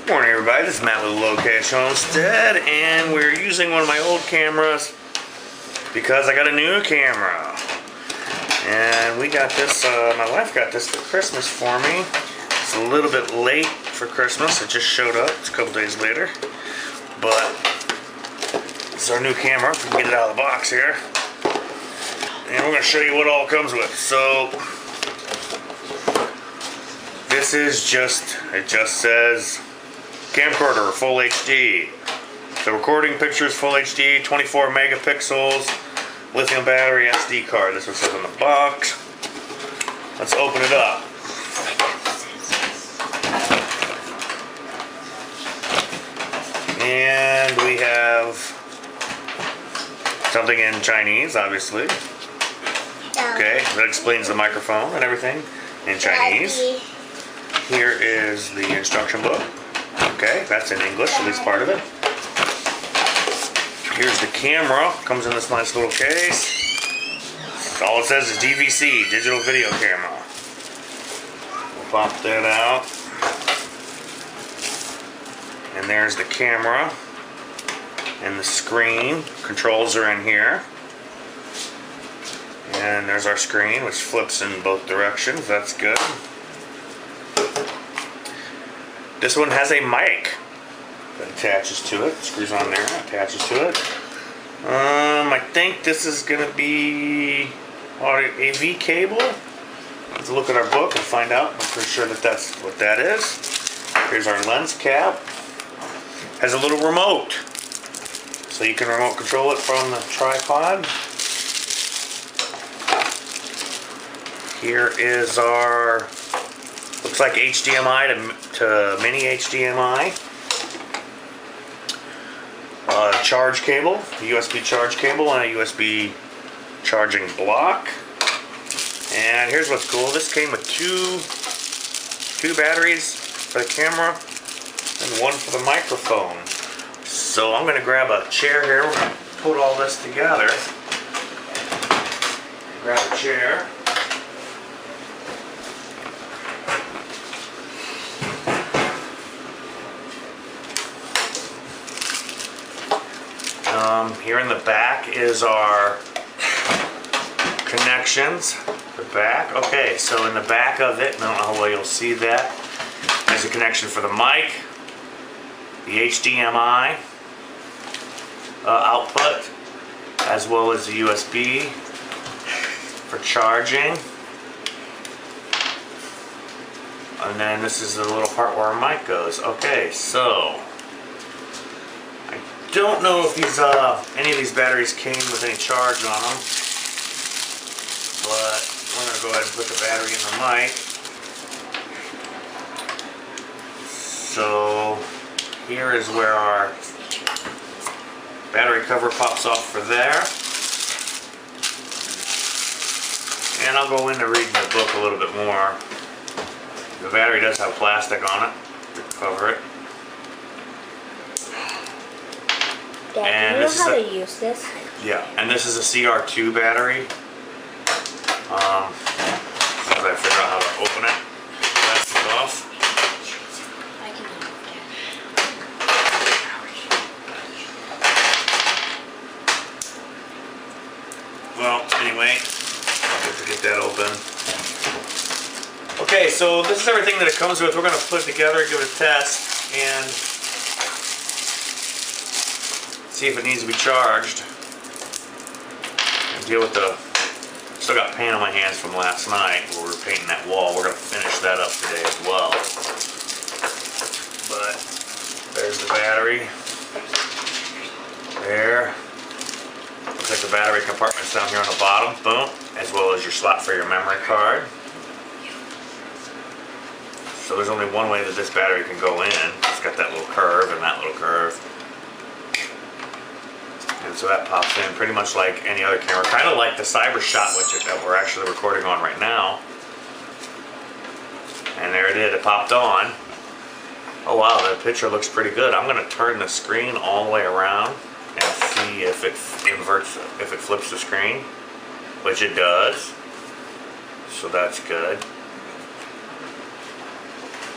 Morning everybody, this is Matt with Low Cash Homestead, and we're using one of my old cameras because I got a new camera. And we got this, my wife got this for Christmas for me. It's a little bit late for Christmas, it just showed up, it's a couple days later. But this is our new camera, we can get it out of the box here. And we're going to show you what all comes with. So, this is it just says camcorder full HD. The recording pictures full HD, 24 megapixels, lithium battery, SD card. This is what it says on the box. Let's open it up. And we have something in Chinese, obviously. Okay, that explains the microphone and everything in Chinese. Here is the instruction book. Okay, that's in English, at least part of it. Here's the camera. Comes in this nice little case. All it says is DVC, digital video camera. We'll pop that out. And there's the camera. And the screen. Controls are in here. And there's our screen, which flips in both directions. That's good. This one has a mic that attaches to it. Screws on there, attaches to it. I think this is going to be AV cable. Let's look at our book and find out. I'm pretty sure that that's what that is. Here's our lens cap. Has a little remote, so you can remote control it from the tripod. Here is our, looks like HDMI to mini HDMI. Charge cable, a USB charge cable and a USB charging block. And here's what's cool. This came with two batteries for the camera and one for the microphone. So I'm going to grab a chair here. We're going to put all this together. Grab a chair. Here in the back is our connections. The back. Okay, so in the back of it, I don't know how well you'll see that, there's a connection for the mic, the HDMI output, as well as the USB for charging. And then this is the little part where our mic goes. Okay, so don't know if these any of these batteries came with any charge on them, but we're going to go ahead and put the battery in the mic. So here is where our battery cover pops off for there. And I'll go into reading the book a little bit more. The battery does have plastic on it to cover it. Dad, and do you know how to use this? Yeah, and this is a CR2 battery. As I figure out how to open it, that's it off. I can help Dad. Well, anyway, I'll have to get that open. Okay, so this is everything that it comes with. We're going to put it together and give it a test and see if it needs to be charged. And deal with the, still got paint on my hands from last night where we were painting that wall. We're going to finish that up today as well. But there's the battery. There. Looks like the battery compartment's down here on the bottom. Boom. As well as your slot for your memory card. So there's only one way that this battery can go in. It's got that little curve and that little curve. And so that pops in pretty much like any other camera. Kind of like the Cyber Shot that we're actually recording on right now. And there it is, it popped on. Oh wow, the picture looks pretty good. I'm going to turn the screen all the way around and see if it inverts, if it flips the screen. Which it does. So that's good.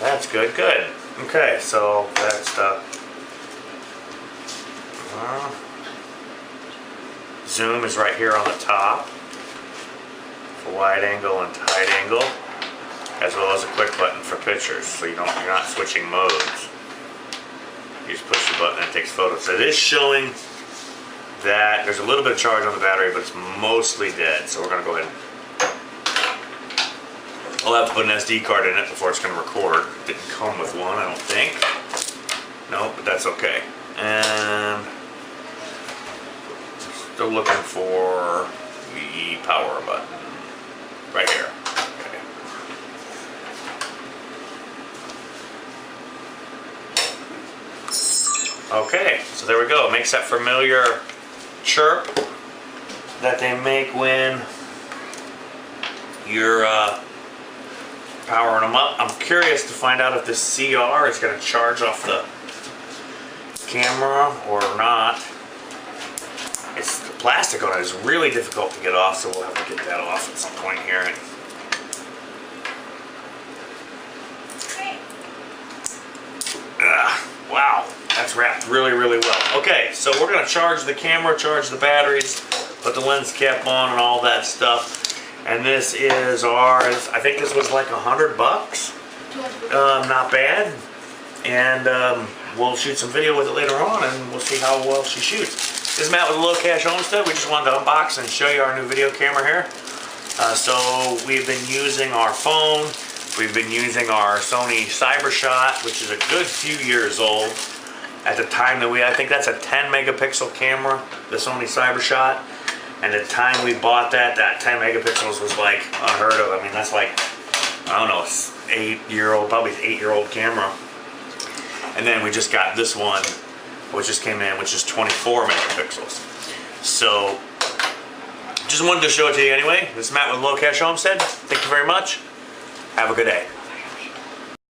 That's good, good. Okay, so that's the zoom is right here on the top for wide angle and tight angle, as well as a quick button for pictures, so you're not switching modes. You just push the button and it takes photos. So it is showing that there's a little bit of charge on the battery, but it's mostly dead. So we're gonna go ahead and I'll have to put an SD card in it before it's gonna record. It didn't come with one, I don't think. No, but that's okay. And still looking for the power button right here. Okay, so there we go. It makes that familiar chirp that they make when you're powering them up. I'm curious to find out if this CR is going to charge off the camera or not. It's the plastic on it is really difficult to get off, so we'll have to get that off at some point here. Wow, that's wrapped really, really well. Okay, so we're going to charge the camera, charge the batteries, put the lens cap on and all that stuff. And this is ours. I think this was like $100. Not bad. And we'll shoot some video with it later on, and we'll see how well she shoots. This is Matt with the Low Cash Homestead. We just wanted to unbox and show you our new video camera here. So we've been using our phone. We've been using our Sony CyberShot, which is a good few years old. At the time that I think that's a 10 megapixel camera, the Sony CyberShot. And at the time we bought that 10 megapixels was like unheard of. I mean, that's like, I don't know, 8-year-old, probably 8-year-old camera. And then we just got this one, which just came in, which is 24 megapixels. So, just wanted to show it to you anyway. This is Matt with Low Cash Homestead. Thank you very much. Have a good day.